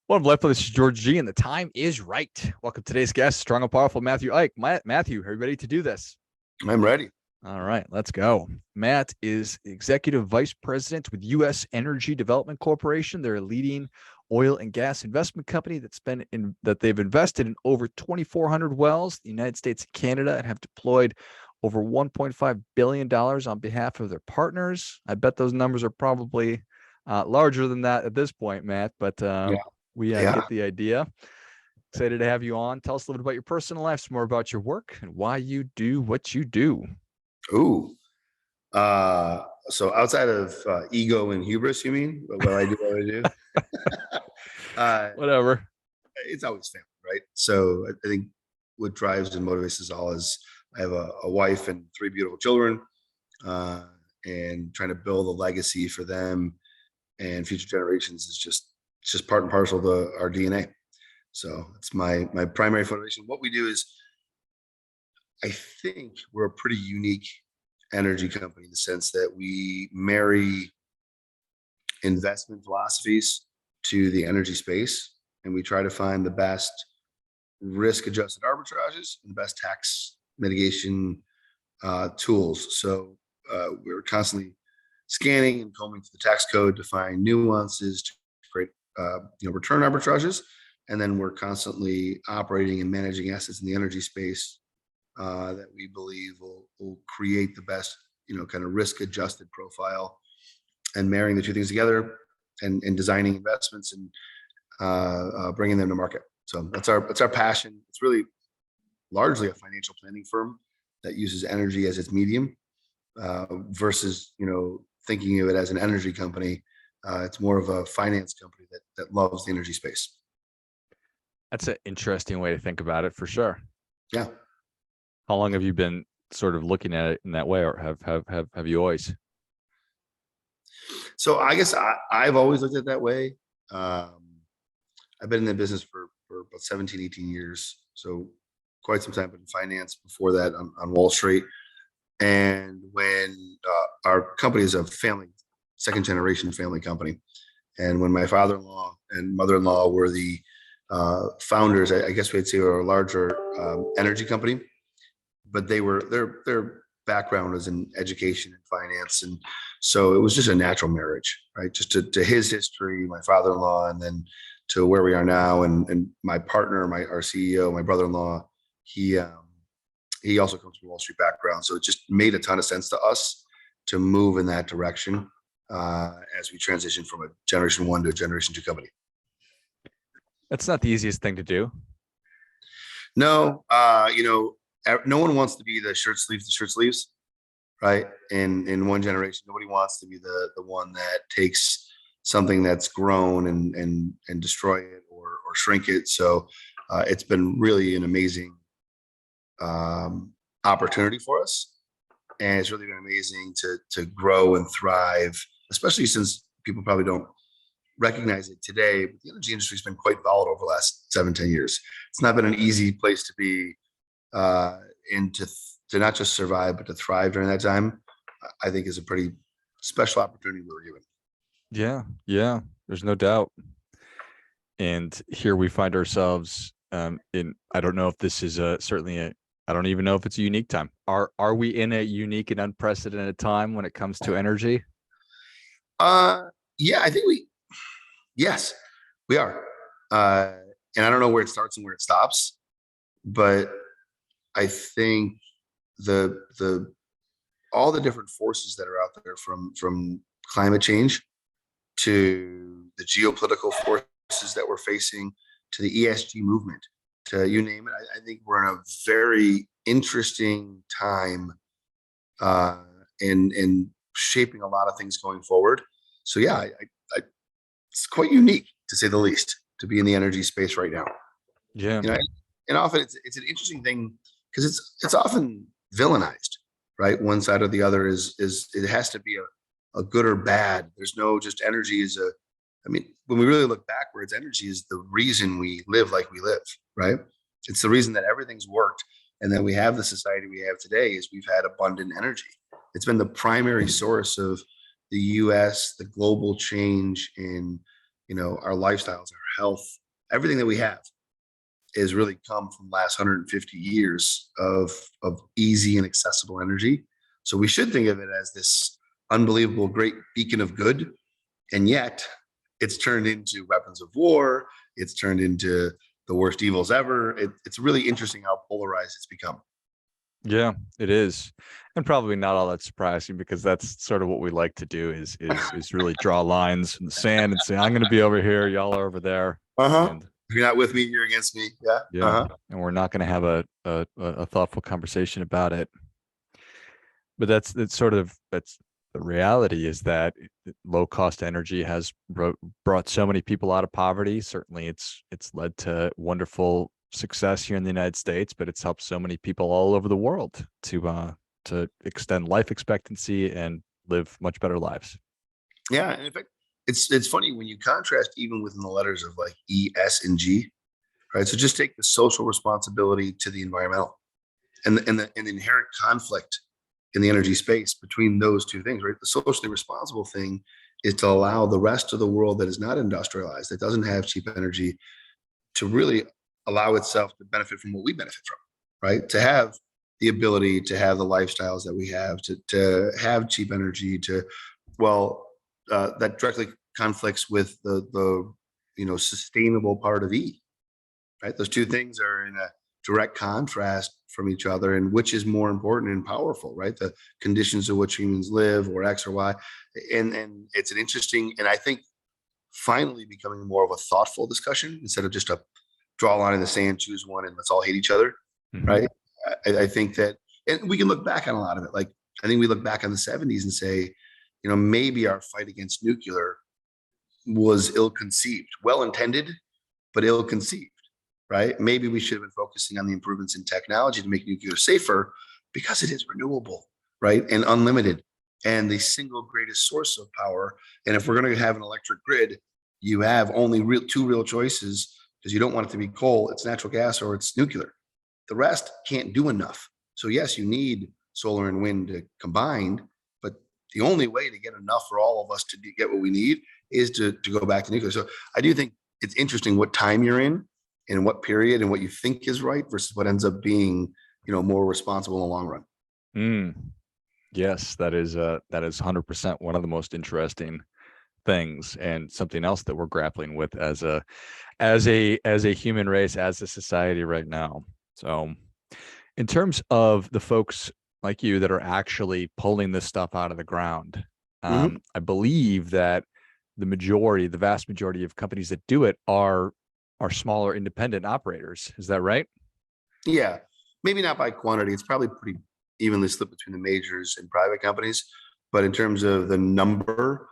Well, LifeBlood, this is George G, and the time is right. Welcome to today's guest, strong and powerful Matthew Ike. Matthew, are you ready to do this? I'm ready. All right, let's go. Matt is Executive Vice President with U.S. Energy Development Corporation. They're a leading oil and gas investment company that they've invested in over 2,400 wells in the United States and Canada, and have deployed over $1.5 billion on behalf of their partners. I bet those numbers are probably larger than that at this point, Matt, but we get the idea. Excited to have you on. Tell us a little bit about your personal life, some more about your work, and why you do what you do. Ooh. So outside of ego and hubris, you mean? What I do? Whatever. It's always family, right? So I think what drives and motivates us all is I have a wife and 3 beautiful children, and trying to build a legacy for them and future generations is just part and parcel of our DNA. So it's my primary motivation. What we do is, I think we're a pretty unique energy company in the sense that we marry investment philosophies to the energy space, and we try to find the best risk-adjusted arbitrages and the best tax mitigation tools. So we're constantly scanning and combing through the tax code to find nuances to create return arbitrages, and then we're constantly operating and managing assets in the energy space that we believe will create the best kind of risk-adjusted profile, and marrying the two things together and designing investments and bringing them to market. So that's our passion. It's really largely a financial planning firm that uses energy as its medium, versus thinking of it as an energy company. It's more of a finance company that loves the energy space. That's an interesting way to think about it, for sure. Yeah. How long have you been sort of looking at it in that way, or have you always? So I guess I've always looked at it that way. I've been in the business for about 17, 18 years. So quite some time in finance before that on Wall Street. And when our company is a second generation family company. And when my father-in-law and mother-in-law were the founders, I guess we'd say we're a larger energy company, but their background was in education and finance. And so it was just a natural marriage, right? Just to his history, my father-in-law, and then to where we are now. And my partner, our CEO, my brother-in-law, he also comes from Wall Street background. So it just made a ton of sense to us to move in that direction as we transition from a generation 1 to a generation 2 company. That's not the easiest thing to do. No, no one wants to be the shirt sleeves, right? In one generation, nobody wants to be the one that takes something that's grown and destroy it or shrink it. So it's been really an amazing opportunity for us, and it's really been amazing to grow and thrive, especially since people probably don't recognize it today, but the energy industry has been quite volatile over the last 7-10 years. It's not been an easy place to be and to not just survive but to thrive during that time. I think is a pretty special opportunity we were given. Yeah, there's no doubt. And here we find ourselves in, I don't know if this is I don't even know if it's a unique time. Are we in a unique and unprecedented time when it comes to energy? Yeah, I think yes, we are. And I don't know where it starts and where it stops, but I think all the different forces that are out there, from climate change to the geopolitical forces that we're facing to the ESG movement, to you name it, I think we're in a very interesting time in shaping a lot of things going forward. So yeah, it's quite unique, to say the least, to be in the energy space right now. Yeah. And often it's an interesting thing because it's often villainized, right? One side or the other is it has to be a good or bad. There's no just energy is when we really look backwards, energy is the reason we live like we live, right? It's the reason that everything's worked. And then we have the society we have today is we've had abundant energy. It's been the primary source of the US, the global change in our lifestyles, our health, everything that we have is really come from the last 150 years of easy and accessible energy. So we should think of it as this unbelievable great beacon of good. And yet it's turned into weapons of war. It's turned into the worst evils ever. It's really interesting how polarized it's become. Yeah, it is. And probably not all that surprising, because that's sort of what we like to do is really draw lines in the sand and say, I'm going to be over here, y'all are over there. And If you're not with me, you're against me. Yeah. And we're not going to have a thoughtful conversation about it. But that's the reality, is that low cost energy has brought so many people out of poverty. Certainly it's led to wonderful success here in the United States, but it's helped so many people all over the world to extend life expectancy and live much better lives. Yeah. And in fact, it's funny when you contrast even within the letters of like E, S, and G, right? So just take the social responsibility to the environmental and the inherent conflict in the energy space between those two things, right? The socially responsible thing is to allow the rest of the world that is not industrialized, that doesn't have cheap energy, to really allow itself to benefit from what we benefit from, right? To have the ability to have the lifestyles that we have, to have cheap energy, that directly conflicts with the sustainable part of E, right? Those two things are in a direct contrast from each other, and which is more important and powerful, right? The conditions in which humans live, or X or Y. And it's an interesting, and I think finally becoming more of a thoughtful discussion instead of just a draw a line in the sand, choose one, and let's all hate each other, right? I think that, and we can look back on a lot of it. Like, I think we look back on the 70s and say, maybe our fight against nuclear was ill-conceived, well-intended, but ill-conceived, right? Maybe we should have been focusing on the improvements in technology to make nuclear safer, because it is renewable, right? And unlimited, and the single greatest source of power. And if we're going to have an electric grid, you have only two real choices, because you don't want it to be coal, it's natural gas, or it's nuclear. The rest can't do enough. So yes, you need solar and wind to combine, but the only way to get enough for all of us to get what we need is to go back to nuclear. So I do think it's interesting what time you're in and what period and what you think is right versus what ends up being, more responsible in the long run. Yes, that is 100% one of the most interesting things, and something else that we're grappling with as a human race, as a society right now. So in terms of the folks like you that are actually pulling this stuff out of the ground, I believe that the vast majority of companies that do it are smaller independent operators. Is that right? Yeah, maybe not by quantity. It's probably pretty evenly split between the majors and private companies. But in terms of the number,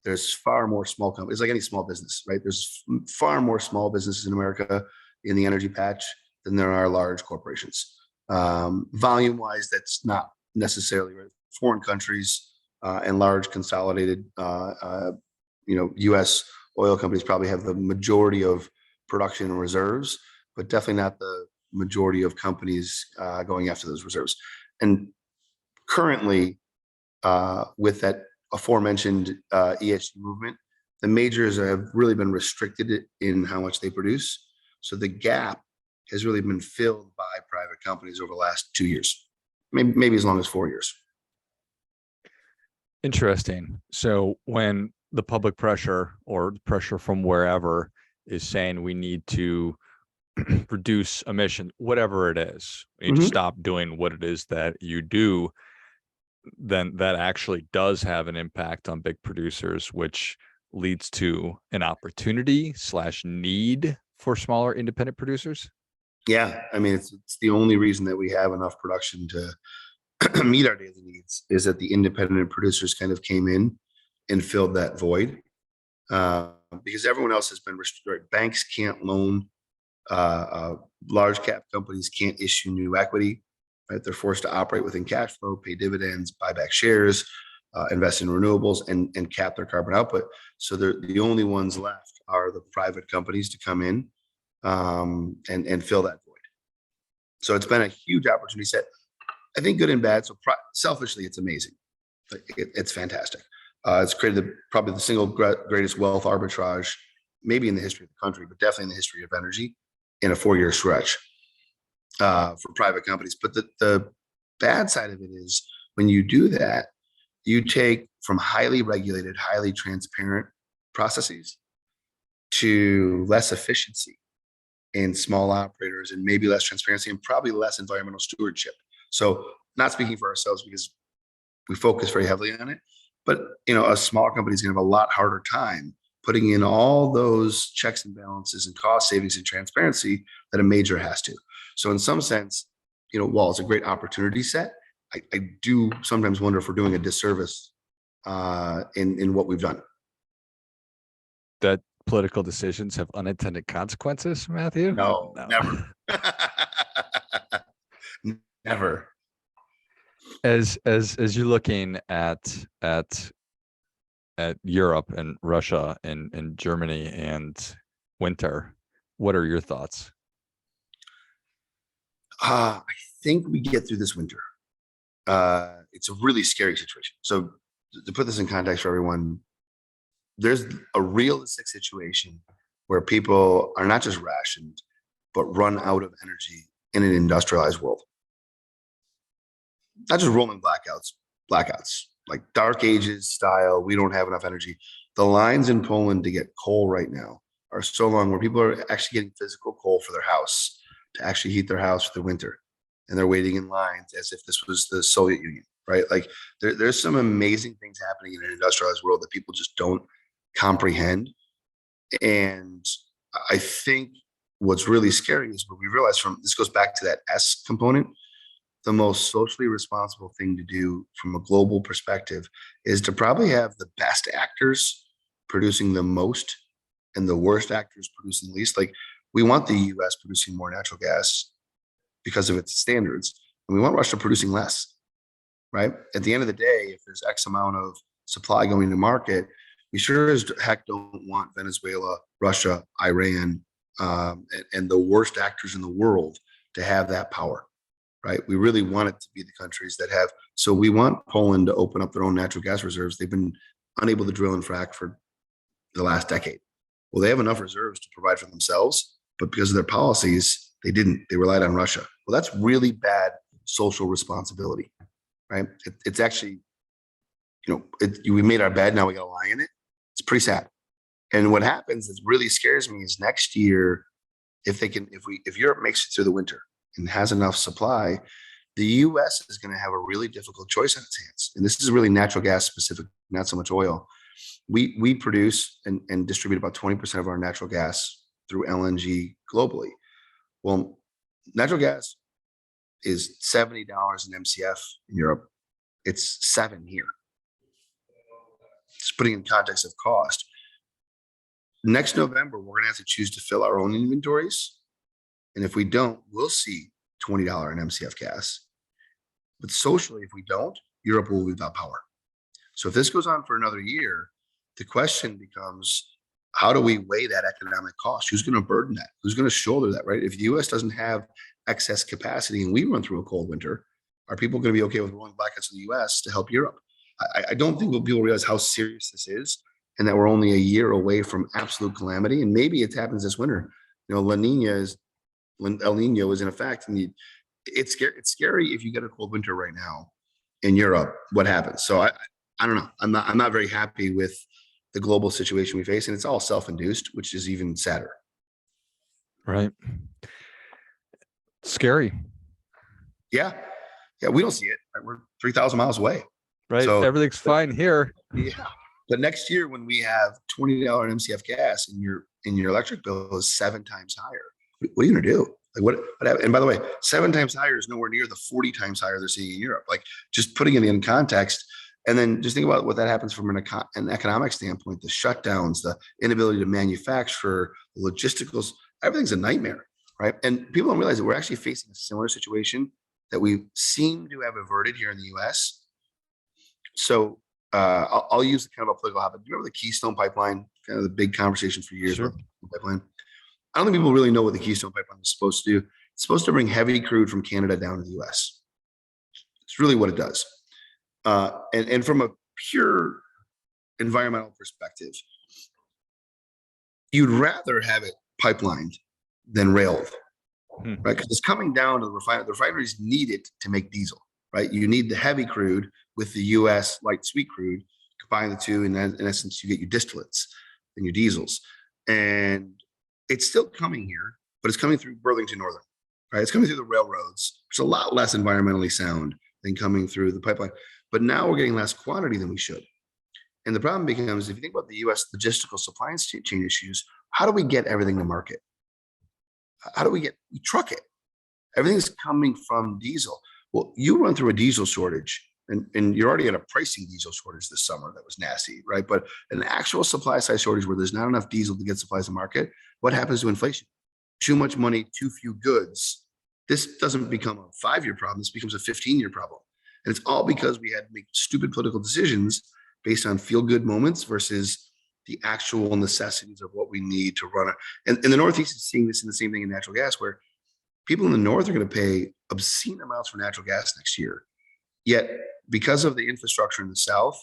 there's far more small companies. It's like any small business, right? There's far more small businesses in America in the energy patch than there are large corporations. Volume wise, that's not necessarily right. Foreign countries and large consolidated, U.S. oil companies probably have the majority of production and reserves, but definitely not the majority of companies going after those reserves. And currently, with that aforementioned ESG movement, the majors have really been restricted in how much they produce. So the gap has really been filled by private companies over the last 2 years, maybe as long as 4 years. Interesting. So when the public pressure or pressure from wherever is saying we need to reduce emissions, whatever it is, you need to stop doing what it is that you do, then that actually does have an impact on big producers, which leads to an opportunity / need for smaller independent producers. Yeah, I mean, it's the only reason that we have enough production to meet our daily needs is that the independent producers kind of came in and filled that void, because everyone else has been restricted. Banks can't loan, large cap companies can't issue new equity, right? They're forced to operate within cash flow, pay dividends, buy back shares, invest in renewables, and cap their carbon output. So the only ones left are the private companies to come in and fill that void. So it's been a huge opportunity set. I think good and bad. So selfishly, it's amazing. It's fantastic. It's created probably the single greatest wealth arbitrage, maybe in the history of the country, but definitely in the history of energy in a 4-year stretch for private companies. But the bad side of it is when you do that, you take from highly regulated, highly transparent processes to less efficiency in small operators and maybe less transparency and probably less environmental stewardship. So not speaking for ourselves because we focus very heavily on it, but a smaller company is going to have a lot harder time putting in all those checks and balances and cost savings and transparency that a major has to. So in some sense, while it's a great opportunity set, I do sometimes wonder if we're doing a disservice in what we've done. That political decisions have unintended consequences, Matthew? No. Never. Never. As you're looking at Europe and Russia and Germany and winter, what are your thoughts? I think we get through this winter. It's a really scary situation. So to put this in context for everyone, there's a realistic situation where people are not just rationed, but run out of energy in an industrialized world. Not just rolling blackouts, like dark ages style. We don't have enough energy. The lines in Poland to get coal right now are so long where people are actually getting physical coal for their house to actually heat their house for the winter. And they're waiting in lines as if this was the Soviet Union, right? Like there's some amazing things happening in an industrialized world that people just don't comprehend. And I think what's really scary is what we realize this goes back to that S component. The most socially responsible thing to do from a global perspective is to probably have the best actors producing the most and the worst actors producing the least. Like we want the US producing more natural gas because of its standards, and we want Russia producing less, right? At the end of the day, if there's X amount of supply going to market, we sure as heck don't want Venezuela, Russia, Iran, and the worst actors in the world to have that power, right? We really want it to be the countries that have. So we want Poland to open up their own natural gas reserves. They've been unable to drill and frack for the last decade. Well, they have enough reserves to provide for themselves, but because of their policies, they didn't. They relied on Russia. Well, that's really bad social responsibility, right? It's actually, we made our bed, now we got to lie in it. It's pretty sad. And what happens that really scares me is next year, if Europe makes it through the winter and has enough supply, the US is going to have a really difficult choice on its hands. And this is really natural gas specific, not so much oil. We produce and distribute about 20% of our natural gas through LNG globally. Well, natural gas is $70 an MCF in Europe. It's $7 here. Just putting in context of cost. Next November, we're going to have to choose to fill our own inventories. And if we don't, we'll see $20 an MCF gas. But socially, if we don't, Europe will be without power. So if this goes on for another year, the question becomes, how do we weigh that economic cost? Who's going to burden that? Who's going to shoulder that, right? If the US doesn't have excess capacity and we run through a cold winter, are people going to be okay with rolling blackouts in the US to help Europe? I don't think people realize how serious this is and that we're only a year away from absolute calamity. And maybe it happens this winter. El Nino is in effect. And it's scary if you get a cold winter right now in Europe, what happens? So I don't know. I'm not very happy with the global situation we face, and it's all self-induced, which is even sadder. Right. Scary. Yeah. We don't see it. Right? We're 3,000 miles away. Right. So everything's fine here. Yeah. But next year, when we have $20 MCF gas and your electric bill is 7 times higher, what are you going to do? Like what? And by the way, 7 times higher is nowhere near the 40 times higher they're seeing in Europe. Like just putting it in context. And then just think about what that happens from an economic standpoint, the shutdowns, the inability to manufacture, the logisticals, everything's a nightmare, right? And people don't realize that we're actually facing a similar situation that we seem to have averted here in the US. So I'll use kind of a political habit. Do you remember the Keystone Pipeline? Kind of the big conversation for years. Sure. About the pipeline. I don't think people really know what the Keystone Pipeline is supposed to do. It's supposed to bring heavy crude from Canada down to the US. It's really what it does. And from a pure environmental perspective, you'd rather have it pipelined than railed, right? Because it's coming down to the refinery. The refineries need it to make diesel, right? You need the heavy crude with the U.S. light sweet crude. Combine the two, and then in essence, you get your distillates and your diesels. And it's still coming here, but it's coming through Burlington Northern, right? It's coming through the railroads. It's a lot less environmentally sound than coming through the pipeline. But now we're getting less quantity than we should. And the problem becomes, if you think about the U.S. logistical supply chain issues, how do we get everything to market? How do we truck it? Everything's coming from diesel. Well, you run through a diesel shortage, and you're already at a pricing diesel shortage this summer that was nasty, right? But an actual supply side shortage where there's not enough diesel to get supplies to market, what happens to inflation? Too much money, too few goods. This doesn't become a 5-year problem. This becomes a 15-year problem. And it's all because we had to make stupid political decisions based on feel-good moments versus the actual necessities of what we need to run it. And the Northeast is seeing this in the same thing in natural gas, where people in the North are going to pay obscene amounts for natural gas next year. Yet, because of the infrastructure in the South,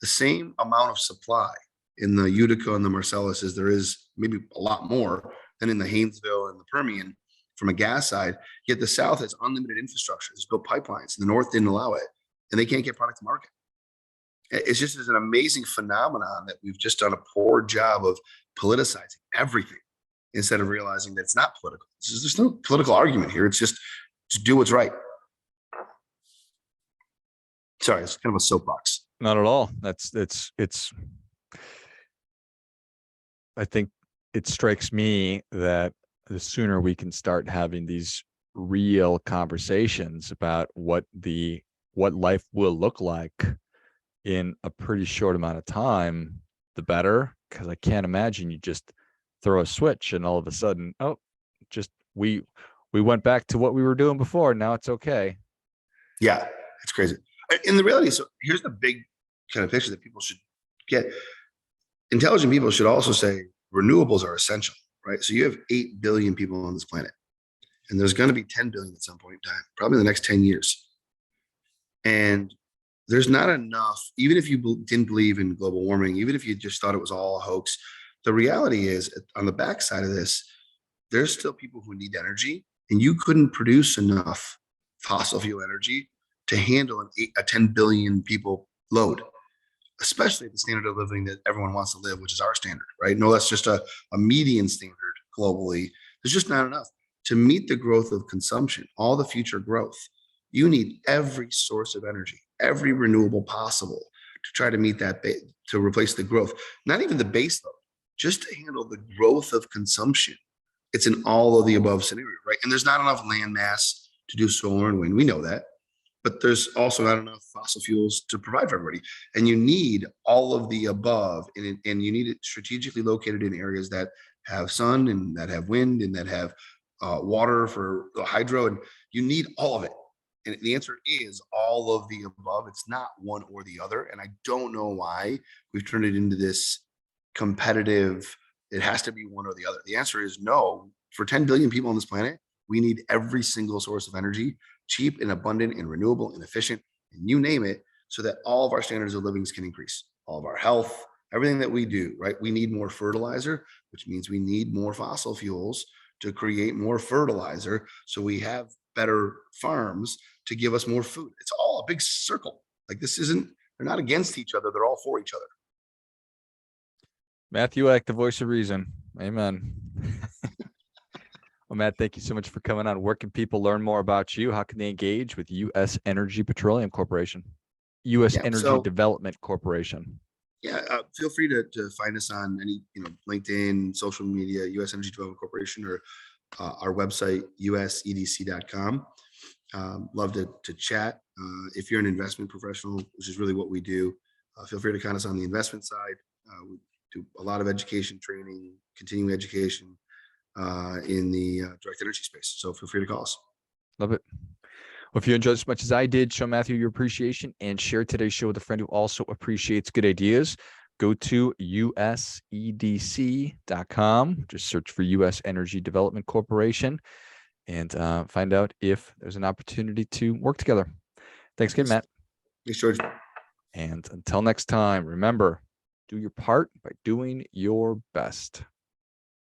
the same amount of supply in the Utica and the Marcellus as there is, maybe a lot more than in the Haynesville and the Permian from a gas side. Yet the South has unlimited infrastructure. It's built pipelines, and the North didn't allow it, and they can't get product to market. It's just an amazing phenomenon that we've just done a poor job of politicizing everything instead of realizing that it's not political. There's no political argument here. It's just do what's right. Sorry, it's kind of a soapbox. Not at all. I think it strikes me that the sooner we can start having these real conversations about what life will look like in a pretty short amount of time, the better. Because I can't imagine you just throw a switch and all of a sudden, we went back to what we were doing before. Now it's okay. Yeah, it's crazy. And the reality is, so here's the big kind of picture that people should get. Intelligent people should also say renewables are essential, right? So you have 8 billion people on this planet, and there's going to be 10 billion at some point in time, probably in the next 10 years. And there's not enough, even if you didn't believe in global warming, even if you just thought it was all a hoax, the reality is on the backside of this, there's still people who need energy, and you couldn't produce enough fossil fuel energy to handle a 10 billion people load, especially at the standard of living that everyone wants to live, which is our standard, right? No, that's just a median standard globally. There's just not enough to meet the growth of consumption, all the future growth. You need every source of energy, every renewable possible to try to meet that, to replace the growth, not even the base load, just to handle the growth of consumption. It's an all of the above scenario, right? And there's not enough land mass to do solar and wind. We know that. But there's also not enough fossil fuels to provide for everybody. And you need all of the above, and you need it strategically located in areas that have sun and that have wind and that have water for the hydro, and you need all of it. And the answer is all of the above. It's not one or the other. And I don't know why we've turned it into this competitive, it has to be one or the other. The answer is no. For 10 billion people on this planet, we need every single source of energy, cheap and abundant and renewable and efficient, and you name it, so that all of our standards of living can increase, all of our health, everything that we do, right? We need more fertilizer, which means we need more fossil fuels to create more fertilizer, so we have better farms to give us more food. It's all a big circle. Like, they're not against each other. They're all for each other. Matthew Lak, the voice of reason. Amen. Well, Matt, thank you so much for coming on. Where can people learn more about you? How can they engage with U.S. Energy Petroleum Corporation, U.S. Energy Development Corporation? Yeah, feel free to find us on any, LinkedIn, social media, U.S. Energy Development Corporation, or our website, usedc.com. Love to chat. If you're an investment professional, which is really what we do, feel free to contact us on the investment side. We do a lot of education, training, continuing education in the direct energy space. So feel free to call us. Love it. Well, if you enjoyed as much as I did, show Matthew your appreciation and share today's show with a friend who also appreciates good ideas. Go to usedc.com. Just search for U.S. Energy Development Corporation and find out if there's an opportunity to work together. Thanks again, Matt. Thanks, George. And until next time, remember, Do your part by doing your best.